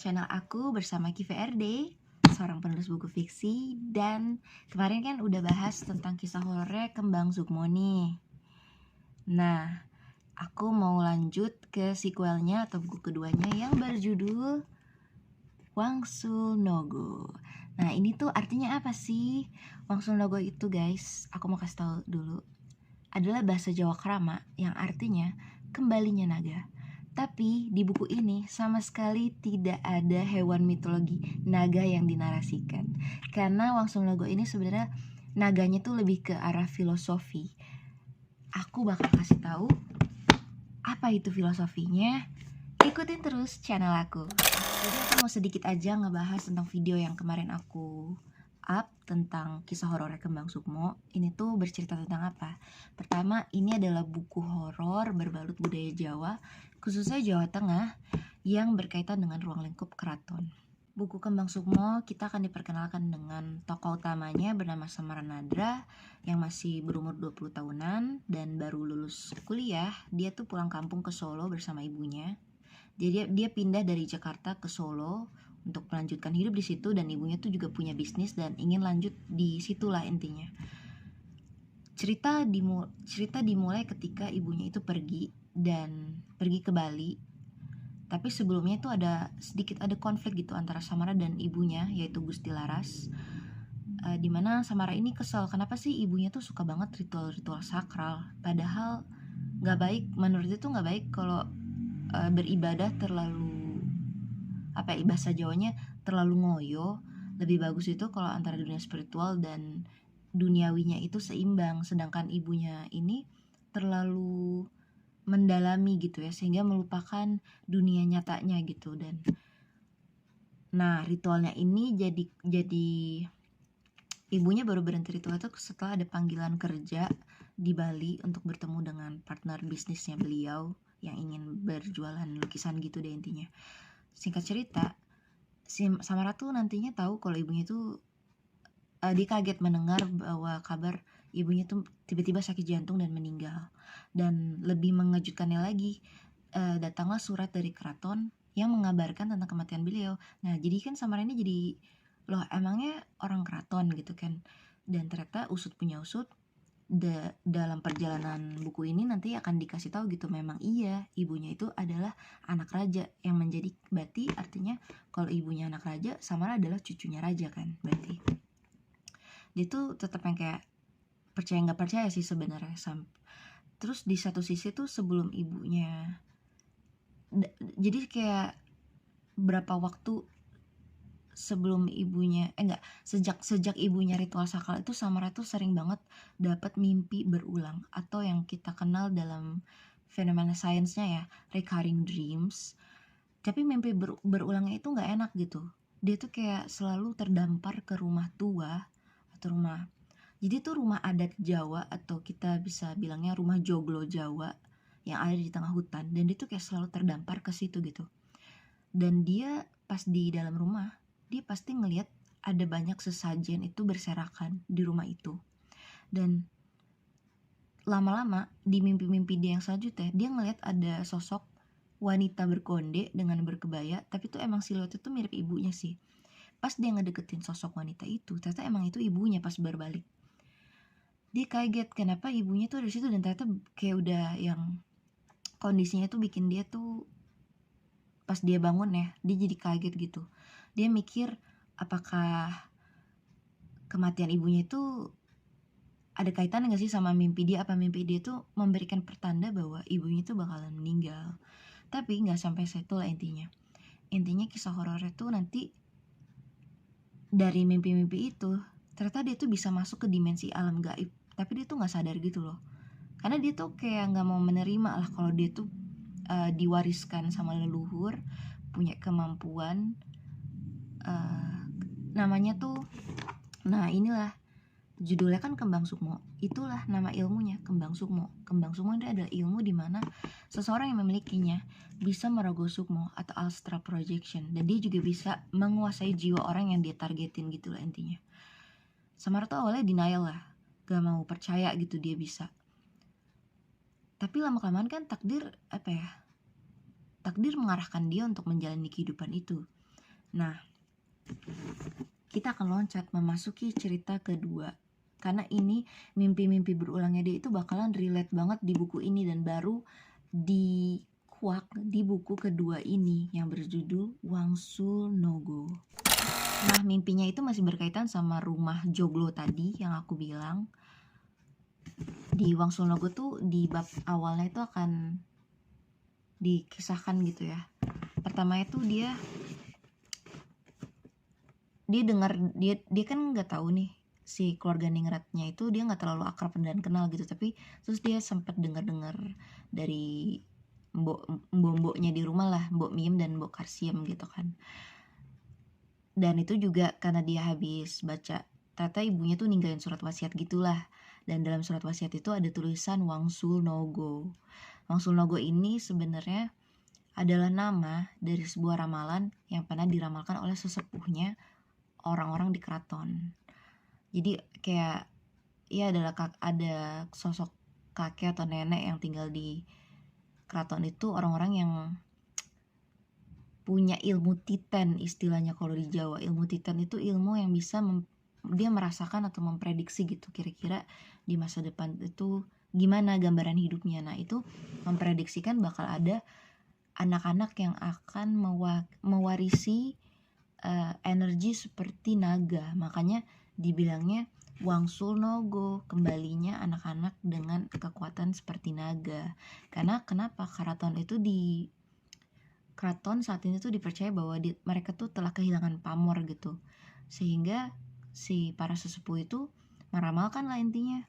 channel aku bersama KVRD, seorang penulis buku fiksi. Dan kemarin kan udah bahas tentang kisah horornya Kembang Sukmo nih. Nah, aku mau lanjut ke sequelnya atau buku keduanya yang berjudul Wangsul Nogo. Nah, ini tuh artinya apa sih? Wangsul Nogo itu guys, aku mau kasih tahu dulu, adalah bahasa Jawa Krama yang artinya kembalinya naga. Tapi di buku ini sama sekali tidak ada hewan mitologi naga yang dinarasikan. Karena Wangsul Nogo ini sebenarnya naganya tuh lebih ke arah filosofi. Aku bakal kasih tahu apa itu filosofinya. Ikutin terus channel aku. Jadi aku mau sedikit aja ngebahas tentang video yang kemarin aku up tentang kisah horor Kembang Sukmo. Ini tuh bercerita tentang apa? Pertama, ini adalah buku horor berbalut budaya Jawa, khususnya Jawa Tengah, yang berkaitan dengan ruang lingkup keraton. Buku Kembang Sukmo kita akan diperkenalkan dengan tokoh utamanya bernama Samaranadra yang masih berumur 20 tahunan dan baru lulus kuliah. Dia tuh pulang kampung ke Solo bersama ibunya. Jadi dia pindah dari Jakarta ke Solo untuk melanjutkan hidup di situ, dan ibunya tuh juga punya bisnis dan ingin lanjut di situlah intinya. Cerita dimulai ketika ibunya itu pergi ke Bali. Tapi sebelumnya itu ada konflik gitu antara Samara dan ibunya, yaitu Gusti Laras. Dimana Samara ini kesel kenapa sih ibunya tuh suka banget ritual-ritual sakral, padahal nggak baik, menurut dia tuh nggak baik kalau beribadah terlalu bahasa Jawanya terlalu ngoyo. Lebih bagus itu kalau antara dunia spiritual dan duniawinya itu seimbang, sedangkan ibunya ini terlalu mendalami gitu ya, sehingga melupakan dunia nyatanya gitu. Dan nah, ritualnya ini jadi ibunya baru berhenti ritual itu setelah ada panggilan kerja di Bali untuk bertemu dengan partner bisnisnya beliau yang ingin berjualan lukisan gitu deh intinya. Singkat cerita, Samara tuh nantinya tahu kalau ibunya tuh dia kaget mendengar bahwa kabar ibunya tuh tiba-tiba sakit jantung dan meninggal. Dan lebih mengejutkannya lagi, datanglah surat dari keraton yang mengabarkan tentang kematian beliau. Nah, jadi kan Samara ini jadi, loh emangnya orang keraton gitu kan. Dan ternyata usut punya usut, dalam perjalanan buku ini nanti akan dikasih tahu gitu, memang iya ibunya itu adalah anak raja yang menjadi, berarti artinya kalau ibunya anak raja, Samara adalah cucunya raja kan. Berarti dia tuh tetap yang kayak percaya nggak percaya sih sebenarnya. Terus di satu sisi tuh sebelum ibunya jadi kayak berapa waktu sebelum ibunya sejak ibunya ritual sakral itu, Samara tuh sering banget dapat mimpi berulang atau yang kita kenal dalam fenomena sainsnya ya, recurring dreams. Tapi mimpi berulangnya itu nggak enak gitu. Dia tuh kayak selalu terdampar ke rumah tua atau rumah, jadi tuh rumah adat Jawa atau kita bisa bilangnya rumah joglo Jawa yang ada di tengah hutan, dan dia tuh kayak selalu terdampar ke situ gitu. Dan dia pas di dalam rumah, dia pasti ngelihat ada banyak sesajen itu berserakan di rumah itu. Dan lama-lama di mimpi-mimpi dia yang selanjutnya, dia ngelihat ada sosok wanita berkonde dengan berkebaya, tapi tuh emang siluetnya tuh mirip ibunya sih. Pas dia ngedeketin sosok wanita itu, ternyata emang itu ibunya. Pas berbalik, dia kaget kenapa ibunya tuh ada di situ, dan ternyata kayak udah yang kondisinya tuh bikin dia tuh pas dia bangun ya, dia jadi kaget gitu. Dia mikir apakah kematian ibunya itu ada kaitan gak sih sama mimpi dia, apa mimpi dia tuh memberikan pertanda bahwa ibunya tuh bakalan meninggal. Tapi gak sampai situ lah intinya kisah horornya tuh nanti dari mimpi-mimpi itu ternyata dia tuh bisa masuk ke dimensi alam gaib, tapi dia tuh gak sadar gitu loh. Karena dia tuh kayak gak mau menerima lah kalau dia tuh diwariskan sama leluhur, punya kemampuan namanya tuh, nah inilah judulnya kan Kembang Sukmo, itulah nama ilmunya, Kembang Sukmo. Kembang Sukmo itu adalah ilmu dimana seseorang yang memilikinya bisa merogoh sukmo atau astral projection, dan dia juga bisa menguasai jiwa orang yang dia targetin gitu lah intinya. Samara tuh awalnya denial lah, gak mau percaya gitu dia bisa. Tapi lama-kelamaan kan takdir mengarahkan dia untuk menjalani kehidupan itu. Nah, kita akan loncat memasuki cerita kedua, karena ini mimpi-mimpi berulangnya dia itu bakalan relate banget di buku ini dan baru dikuak di buku kedua ini yang berjudul Wangsul Nogo. Nah, mimpinya itu masih berkaitan sama rumah joglo tadi yang aku bilang. Di Wangsul Nogo tuh di bab awalnya itu akan dikisahkan gitu ya. Pertama itu dia dengar, dia kan nggak tahu nih si keluarga Ningratnya itu, dia nggak terlalu akrab dan kenal gitu, tapi terus dia sempat dengar dari mbok-mboknya di rumah lah, Mbok Miem dan Mbok Karsiem gitu kan. Dan itu juga karena dia habis baca, ternyata ibunya tuh ninggalin surat wasiat gitulah, dan dalam surat wasiat itu ada tulisan Wangsul Nogo. Wangsul Nogo ini sebenarnya adalah nama dari sebuah ramalan yang pernah diramalkan oleh sesepuhnya orang-orang di keraton. Jadi kayak ya ada sosok kakek atau nenek yang tinggal di keraton itu, orang-orang yang punya ilmu titen istilahnya kalau di Jawa. Ilmu titen itu ilmu yang bisa dia merasakan atau memprediksi gitu kira-kira di masa depan itu gimana gambaran hidupnya. Nah, itu memprediksikan bakal ada anak-anak yang akan mewarisi energi seperti naga. Makanya dibilangnya Wangsul Nogo, kembalinya anak-anak dengan kekuatan seperti naga. Karena kenapa? Keraton itu keraton saat ini tuh dipercaya bahwa mereka tuh telah kehilangan pamor gitu. Sehingga si para sesepuh itu meramalkan lah intinya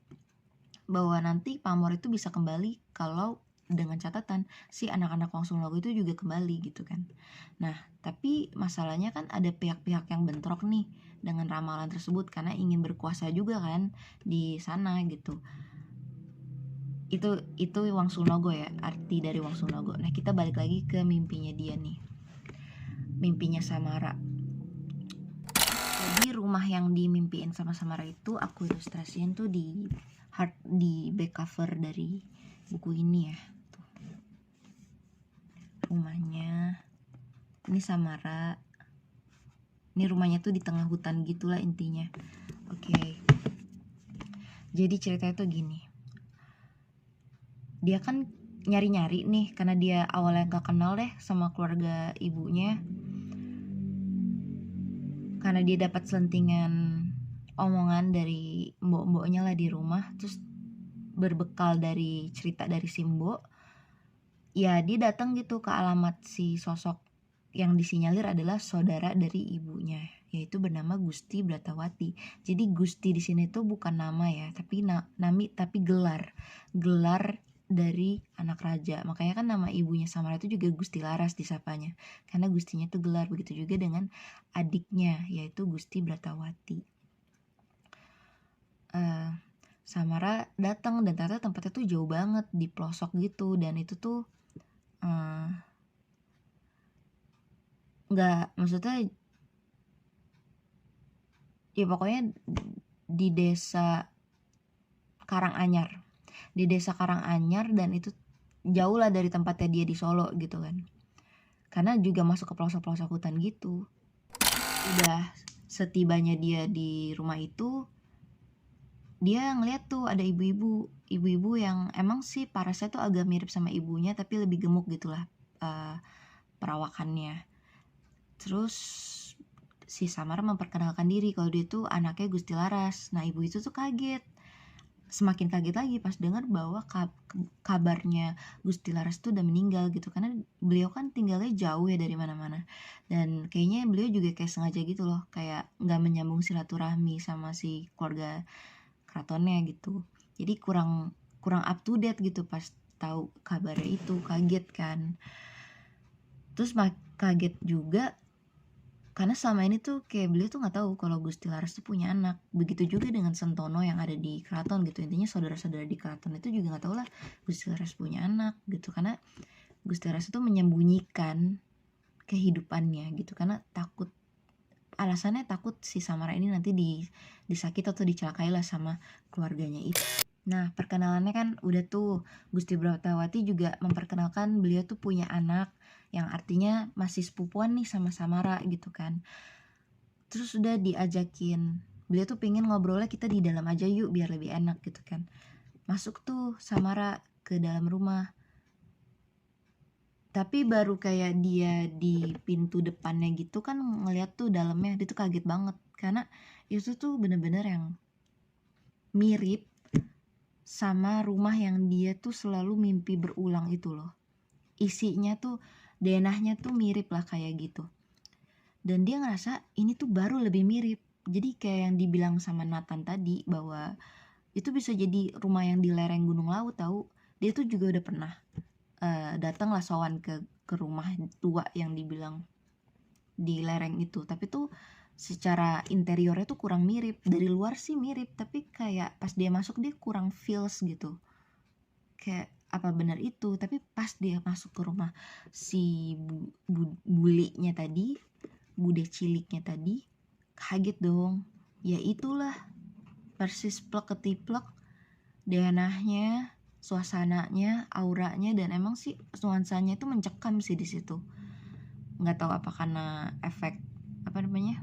bahwa nanti pamor itu bisa kembali kalau dengan catatan si anak-anak Wangsul Nogo itu juga kembali gitu kan. Nah, tapi masalahnya kan ada pihak-pihak yang bentrok nih dengan ramalan tersebut karena ingin berkuasa juga kan di sana gitu. Itu Wangsul Nogo ya, arti dari Wangsul Nogo. Nah, kita balik lagi ke mimpinya dia nih. Mimpinya Samara. Jadi rumah yang dimimpiin sama Samara itu aku ilustrasiin tuh di back cover dari buku ini ya. Tuh. Rumahnya ini Samara. Ini rumahnya tuh di tengah hutan gitulah intinya. Oke. Jadi ceritanya tuh gini. Dia kan nyari-nyari nih karena dia awalnya gak kenal deh sama keluarga ibunya. Karena dia dapat selentingan omongan dari mbok-mboknya lah di rumah, terus berbekal dari cerita dari si mbok, ya dia datang gitu ke alamat si sosok yang disinyalir adalah saudara dari ibunya, yaitu bernama Gusti Bratawati. Jadi Gusti di sini tuh bukan nama ya, tapi tapi gelar dari anak raja. Makanya kan nama ibunya Samara itu juga Gusti Laras disapanya, karena Gustinya itu gelar. Begitu juga dengan adiknya, yaitu Gusti Bratawati. Samara datang dan ternyata tempatnya tuh jauh banget di pelosok gitu, dan itu tuh nggak, maksudnya ya pokoknya di desa Karanganyar, dan itu jauh lah dari tempatnya dia di Solo gitu kan, karena juga masuk ke pelosok-pelosok hutan gitu. Udah setibanya dia di rumah itu, dia ngeliat tuh ada ibu-ibu yang emang sih parasnya tuh agak mirip sama ibunya tapi lebih gemuk gitulah perawakannya. Terus si Samara memperkenalkan diri kalau dia tuh anaknya Gusti Laras. Nah, ibu itu tuh kaget, semakin kaget lagi pas dengar bahwa kabarnya Gusti Laras tuh udah meninggal gitu, karena beliau kan tinggalnya jauh ya dari mana-mana, dan kayaknya beliau juga kayak sengaja gitu loh, kayak nggak menyambung silaturahmi sama si keluarga keratonnya gitu. Jadi kurang up to date gitu pas tahu kabarnya itu, kaget kan. Terus kaget juga karena selama ini tuh kayak beliau tuh nggak tahu kalau Gusti Laras tuh punya anak. Begitu juga dengan Sentono yang ada di keraton gitu. Intinya saudara-saudara di keraton itu juga nggak tahu lah Gusti Laras punya anak gitu, karena Gusti Laras itu menyembunyikan kehidupannya gitu, karena alasannya takut si Samara ini nanti disakiti atau dicelakai lah sama keluarganya itu. Nah, perkenalannya kan udah tuh, Gusti Bratawati juga memperkenalkan beliau tuh punya anak yang artinya masih sepupuan nih sama Samara gitu kan. Terus udah diajakin, beliau tuh pengen ngobrolnya kita di dalam aja yuk biar lebih enak gitu kan. Masuk tuh Samara ke dalam rumah. Tapi baru kayak dia di pintu depannya gitu kan ngeliat tuh dalamnya, dia tuh kaget banget karena itu tuh bener-bener yang mirip sama rumah yang dia tuh selalu mimpi berulang itu loh. Isinya tuh denahnya tuh mirip lah kayak gitu. Dan dia ngerasa ini tuh baru lebih mirip. Jadi kayak yang dibilang sama Nathan tadi bahwa itu bisa jadi rumah yang di lereng Gunung Laut tahu. Dia tuh juga udah pernah datang lah sowan ke rumah tua yang dibilang di lereng itu. Tapi tuh secara interiornya tuh kurang mirip. Dari luar sih mirip, tapi kayak pas dia masuk dia kurang feels gitu. Kayak apa benar itu, tapi pas dia masuk ke rumah si bulinya tadi, bude ciliknya tadi, kaget dong. Ya itulah persis plek ketiplek, denahnya, suasananya, auranya, dan emang sih nuansanya itu mencekam sih di situ. Nggak tahu apa karena efek apa namanya,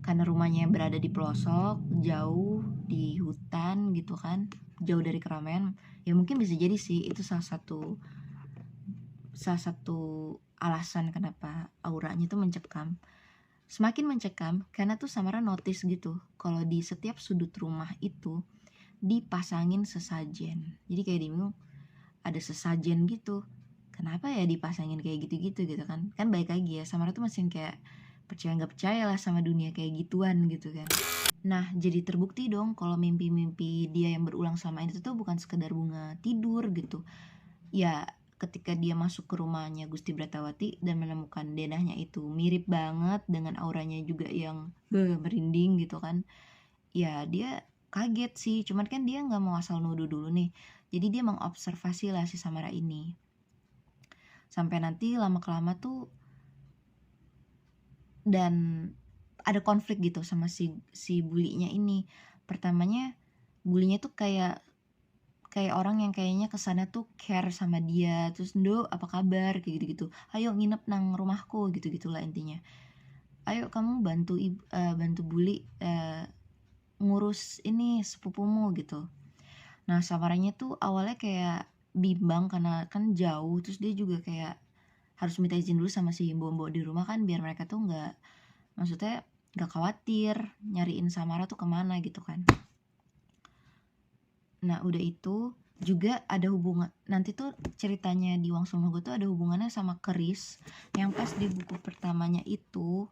karena rumahnya berada di pelosok jauh di hutan gitu kan, jauh dari keramaian. Ya mungkin bisa jadi sih itu salah satu alasan kenapa auranya tuh mencekam. Semakin mencekam karena tuh Samara notice gitu kalau di setiap sudut rumah itu dipasangin sesajen. Jadi kayak dia bingung, ada sesajen gitu, kenapa ya dipasangin kayak gitu-gitu gitu kan. Kan baik lagi ya, Samara tuh masih kayak percaya nggak percaya lah sama dunia kayak gituan gitu kan. Nah, jadi terbukti dong kalau mimpi-mimpi dia yang berulang sama itu tuh bukan sekedar bunga tidur gitu. Ya, ketika dia masuk ke rumahnya Gusti Bratawati dan menemukan denahnya itu mirip banget dengan auranya juga yang merinding gitu kan. Ya, dia kaget sih, cuman kan dia nggak mau asal nuduh dulu nih. Jadi dia mengobservasi lah si Samara ini. Sampai nanti lama-kelama tuh dan ada konflik gitu sama si bulinya ini. Pertamanya bulinya tuh kayak orang yang kayaknya kesana tuh care sama dia, terus "Ndo apa kabar?" kayak gitu-gitu, "Ayo nginep nang rumahku," gitu-gitulah intinya. "Ayo kamu bantu Buli ngurus ini sepupumu," gitu. Nah Samaranya tuh awalnya kayak bimbang karena kan jauh, terus dia juga kayak harus minta izin dulu sama si mbok-mbok di rumah kan biar mereka tuh maksudnya nggak khawatir nyariin Samara tuh kemana gitu kan. Nah udah itu juga ada hubungan, nanti tuh ceritanya di Wang Sumogo tuh ada hubungannya sama keris yang pas di buku pertamanya itu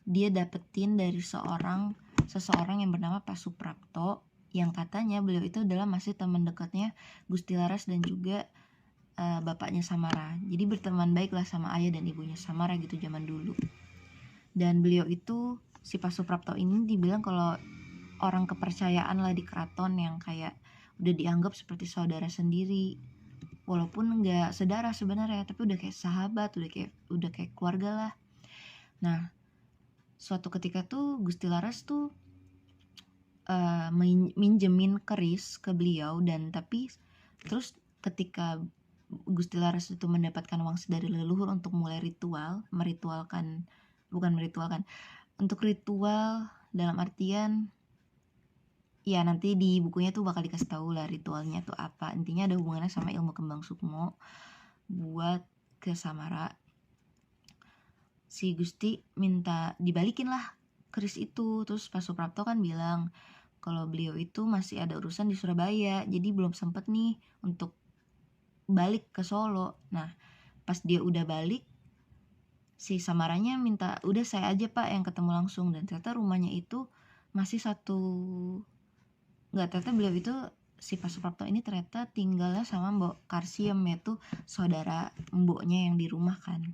dia dapetin dari seseorang yang bernama Pak Suprapto, yang katanya beliau itu adalah masih teman dekatnya Gusti Laras dan juga bapaknya Samara. Jadi berteman baik lah sama ayah dan ibunya Samara gitu zaman dulu. Dan beliau itu, si Pak Suprapto ini dibilang kalau orang kepercayaan lah di keraton yang kayak udah dianggap seperti saudara sendiri, walaupun nggak saudara sebenarnya, tapi udah kayak sahabat, udah kayak keluarga lah. Nah suatu ketika tuh Gusti Laras tuh minjemin keris ke beliau, dan tapi terus ketika Gusti Laras itu mendapatkan wangsit dari leluhur untuk mulai untuk ritual dalam artian ya nanti di bukunya tuh bakal dikasih tahu lah ritualnya tuh apa. Intinya ada hubungannya sama ilmu kembang sukmo buat ke Samara. Si Gusti minta dibalikin lah keris itu. Terus Pak Suprapto kan bilang kalau beliau itu masih ada urusan di Surabaya, jadi belum sempet nih untuk balik ke Solo. Nah pas dia udah balik, si Samaranya minta udah saya aja Pak yang ketemu langsung. Dan ternyata rumahnya itu masih ternyata beliau itu, si Pak Suprapto ini ternyata tinggalnya sama Mbok Karsiem, yaitu saudara mboknya yang di rumah kan.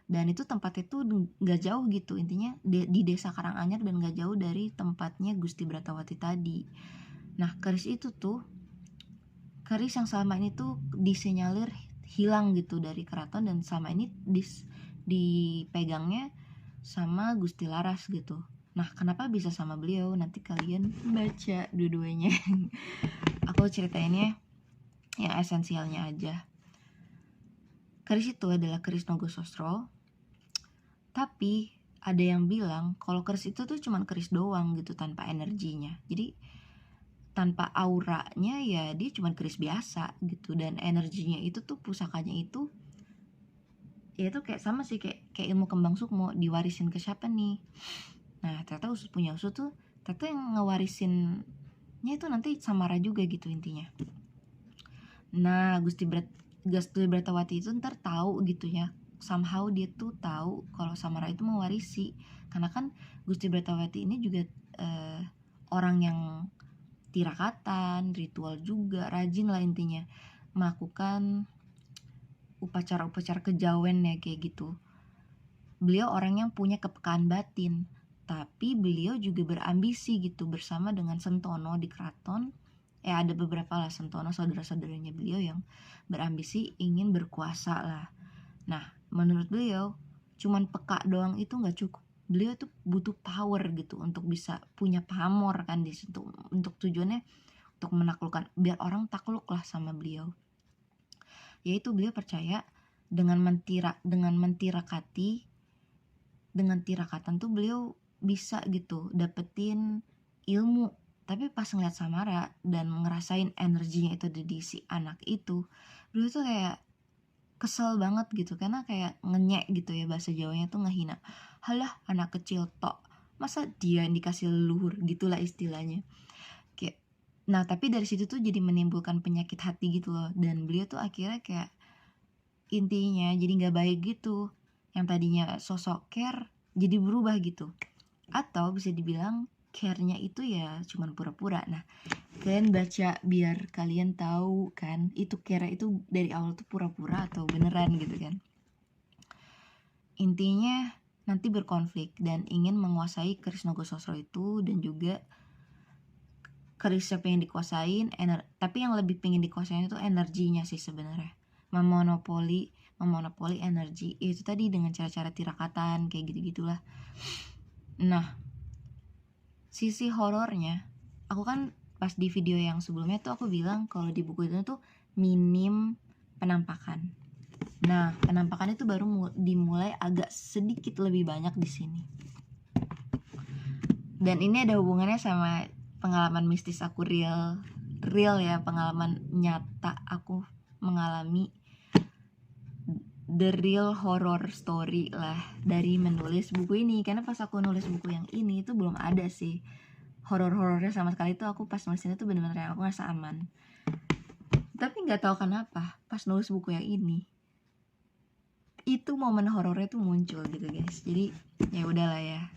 Dan itu tempatnya tuh gak jauh gitu, intinya di desa Karanganyar dan gak jauh dari tempatnya Gusti Bratawati tadi. Nah keris itu tuh keris yang selama ini tuh disinyalir hilang gitu dari keraton, dan selama ini dipegangnya sama Gusti Laras gitu. Nah, kenapa bisa sama beliau? Nanti kalian baca dua-duanya. Aku ceritainnya yang esensialnya aja. Keris itu adalah keris Nogosostro. Tapi ada yang bilang kalau keris itu tuh cuman keris doang gitu, tanpa energinya. Jadi tanpa auranya ya dia cuman keris biasa gitu. Dan energinya itu tuh, pusakanya itu ya itu kayak sama sih, kayak ilmu kembang sukmo, diwarisin ke siapa nih. Nah, ternyata usut punya usut tuh ternyata yang ngewarisinnya itu nanti Samara juga gitu intinya. Nah, Gusti Bratawati itu ntar tahu gitu ya, somehow dia tuh tahu kalau Samara itu mewarisi, karena kan Gusti Bratawati ini juga orang yang tirakatan, ritual juga, rajin lah intinya melakukan upacara-upacara kejawen ya kayak gitu. Beliau orang yang punya kepekaan batin, tapi beliau juga berambisi gitu bersama dengan Sentono di keraton. Ada beberapa lah Sentono, saudara-saudaranya beliau yang berambisi ingin berkuasa lah. Nah, menurut beliau cuman peka doang itu nggak cukup. Beliau tuh butuh power gitu untuk bisa punya pamor kan di situ, untuk tujuannya untuk menaklukkan, biar orang takluk lah sama beliau. Yaitu beliau percaya dengan tirakatan tuh beliau bisa gitu dapetin ilmu. Tapi pas ngeliat Samara dan ngerasain energinya itu di si anak itu, beliau tuh kayak kesel banget gitu, karena kayak ngenyek gitu ya, bahasa Jawanya tuh ngehina. Halah, anak kecil tok, masa dia yang dikasih leluhur, gitulah istilahnya. Kayak, nah tapi dari situ tuh jadi menimbulkan penyakit hati gitu loh. Dan beliau tuh akhirnya kayak intinya jadi gak baik gitu. Yang tadinya sosok care jadi berubah gitu. Atau bisa dibilang care-nya itu ya cuman pura-pura. Nah, kalian baca biar kalian tahu kan itu care itu dari awal tuh pura-pura atau beneran gitu kan. Intinya nanti berkonflik dan ingin menguasai keris Nogosostro itu, dan juga keris siapa yang dikuasain, tapi yang lebih pengen dikuasain itu energinya sih sebenarnya. Memonopoli energi itu tadi dengan cara-cara tirakatan kayak gitu-gitulah. Nah, sisi horornya, aku kan pas di video yang sebelumnya tuh aku bilang kalau di buku itu tuh minim penampakan. Nah, penampakan itu baru dimulai agak sedikit lebih banyak di sini. Dan ini ada hubungannya sama pengalaman mistis aku, real ya, pengalaman nyata aku mengalami the real horror story lah dari menulis buku ini. Karena pas aku nulis buku yang ini itu belum ada sih horor-horornya sama sekali. Tuh aku pas nulis ini tuh bener-bener aku ngerasa aman. Tapi nggak tahu kenapa pas nulis buku yang ini itu momen horornya tuh muncul gitu guys. Jadi ya udahlah ya,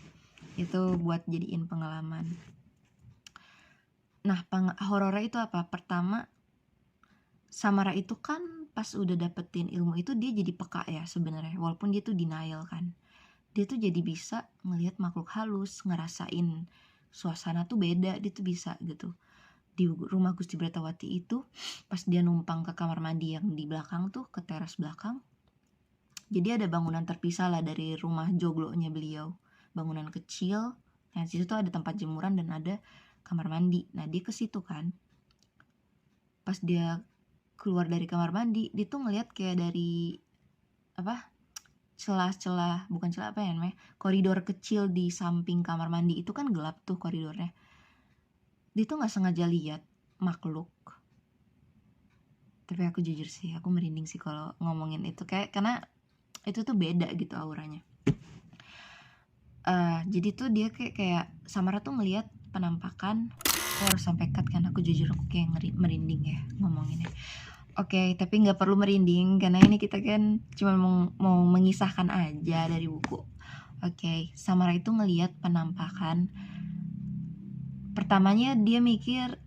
itu buat jadiin pengalaman. Nah, horornya itu apa? Pertama, Samara itu kan pas udah dapetin ilmu itu dia jadi peka ya sebenarnya, walaupun dia tuh denial kan. Dia tuh jadi bisa ngelihat makhluk halus, ngerasain suasana tuh beda, dia tuh bisa gitu. Di rumah Gusti Bratawati itu pas dia numpang ke kamar mandi yang di belakang tuh, ke teras belakang. Jadi ada bangunan terpisah lah dari rumah joglonya beliau, bangunan kecil. Nah, situ tuh ada tempat jemuran dan ada kamar mandi. Nah, dia ke situ kan. Pas dia keluar dari kamar mandi, dia tuh ngeliat kayak dari celah-celah, bukan celah apa ya namanya, koridor kecil di samping kamar mandi itu kan gelap tuh koridornya. Dia tuh nggak sengaja lihat makhluk. Tapi aku jujur sih, aku merinding sih kalau ngomongin itu, karena itu tuh beda gitu auranya. Jadi tuh dia kayak Samara tuh ngelihat penampakan. Harus sampai cut kan, aku jujur aku kayak merinding ya ngomonginnya. Oke, tapi nggak perlu merinding karena ini kita kan cuma mau mengisahkan aja dari buku. Oke, Samara itu ngelihat penampakan. Pertamanya dia mikir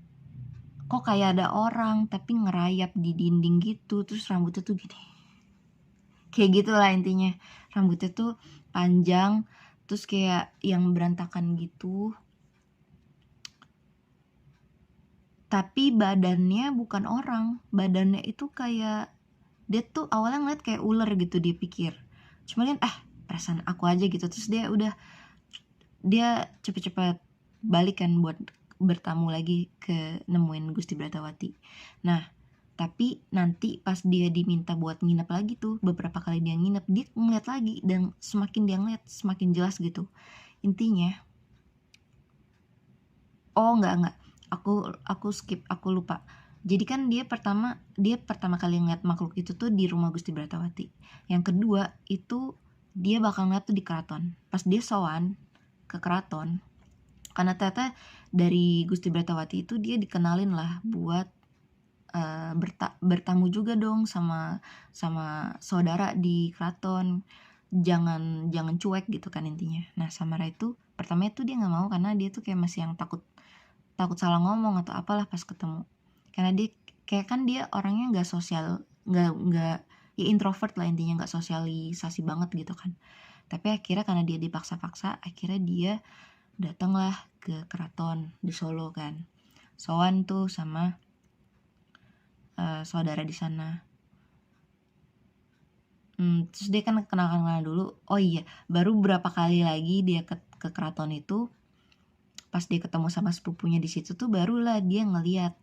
kok kayak ada orang tapi ngerayap di dinding gitu, terus rambutnya tuh gini. Kayak gitulah intinya. Rambutnya tuh panjang, terus kayak yang berantakan gitu. Tapi badannya bukan orang, badannya itu kayak, dia tuh awalnya ngeliat kayak ular gitu dia pikir. Cuma kan perasaan aku aja gitu. Terus dia udah dia cepet-cepet balik kan buat bertamu lagi ke nemuin Gusti Bratawati. Nah, tapi nanti pas dia diminta buat nginep lagi tuh, beberapa kali dia nginep, dia ngeliat lagi, dan semakin dia ngeliat semakin jelas gitu. Intinya, enggak, aku skip, aku lupa. Jadi kan dia pertama kali ngeliat makhluk itu tuh di rumah Gusti Bratawati. Yang kedua itu dia bakal ngeliat tuh di keraton. Pas dia sowan ke keraton, karena ternyata dari Gusti Bratawati itu dia dikenalin lah buat bertamu juga dong sama saudara di keraton. Jangan cuek gitu kan intinya. Nah, Samara itu pertama itu dia nggak mau karena dia tuh kayak masih yang takut salah ngomong atau apalah pas ketemu. Karena dia kayak kan dia orangnya nggak sosial, nggak ya introvert lah intinya, nggak sosialisasi banget gitu kan. Tapi akhirnya karena dia dipaksa-paksa, akhirnya dia datanglah ke keraton di Solo kan. Sowan tuh sama saudara di sana. Terus dia kan kenal dulu. Oh iya, baru berapa kali lagi dia ke keraton itu, pas dia ketemu sama sepupunya di situ tuh barulah dia ngeliat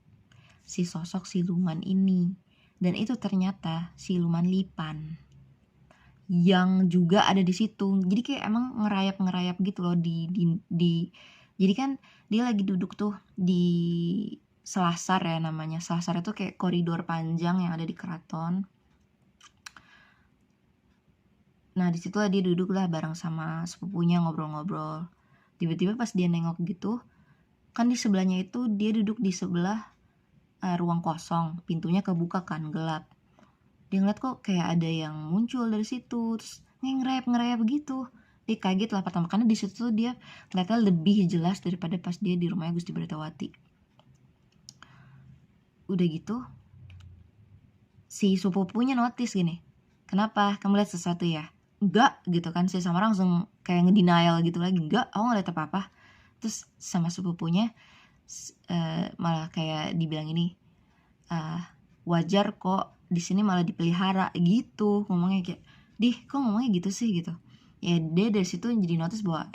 si sosok siluman ini. Dan itu ternyata siluman Lipan yang juga ada di situ. Jadi kayak emang ngerayap gitu loh di jadi kan dia lagi duduk tuh di selasar ya namanya. Selasar itu kayak koridor panjang yang ada di keraton. Nah, disitulah dia duduk lah bareng sama sepupunya ngobrol-ngobrol. Tiba-tiba pas dia nengok gitu, kan di sebelahnya itu dia duduk di sebelah ruang kosong, pintunya kebuka kan, gelap. Dia ngeliat kok kayak ada yang muncul dari situ, terus ngerayap gitu. Dia kaget lah pertama, karena di situ dia kelihatan lebih jelas daripada pas dia di rumahnya Gusti Bratawati. Udah gitu, si sepupunya notice gini, kenapa? Kamu lihat sesuatu ya? Enggak gitu kan, si Samara langsung kayak ngedenial gitu lagi, enggak, aku gak liat apa-apa. Terus sama sepupunya malah kayak dibilang ini, wajar kok di sini malah dipelihara gitu, ngomongnya kayak, dih kok ngomongnya gitu sih gitu. Ya dia dari situ jadi notice bahwa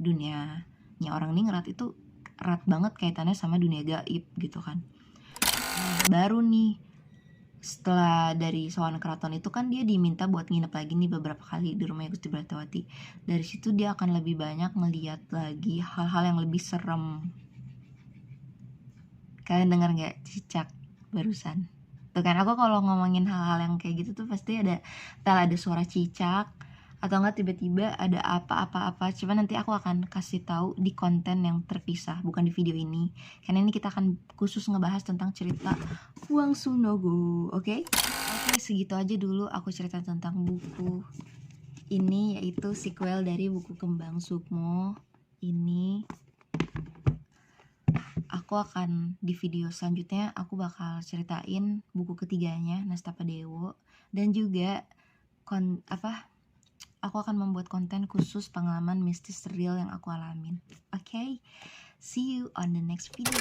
dunianya orang ningrat itu erat banget kaitannya sama dunia gaib gitu kan. Baru nih setelah dari sowan keraton itu kan dia diminta buat nginep lagi nih beberapa kali di rumah Gusti Bratawati. Dari situ dia akan lebih banyak melihat lagi hal-hal yang lebih serem. Kalian dengar nggak cicak barusan? Tuh kan, aku kalau ngomongin hal-hal yang kayak gitu tuh pasti ada suara cicak atau enggak tiba-tiba ada apa-apa. Coba nanti aku akan kasih tahu di konten yang terpisah, bukan di video ini. Karena ini kita akan khusus ngebahas tentang cerita Wang Sunogo, oke? Oke, segitu aja dulu aku cerita tentang buku ini, yaitu sequel dari buku Kembang Sukmo ini. Aku akan di video selanjutnya aku bakal ceritain buku ketiganya, Nastapa Dewo, dan juga aku akan membuat konten khusus pengalaman mistis real yang aku alamin. Okay? See you on the next video.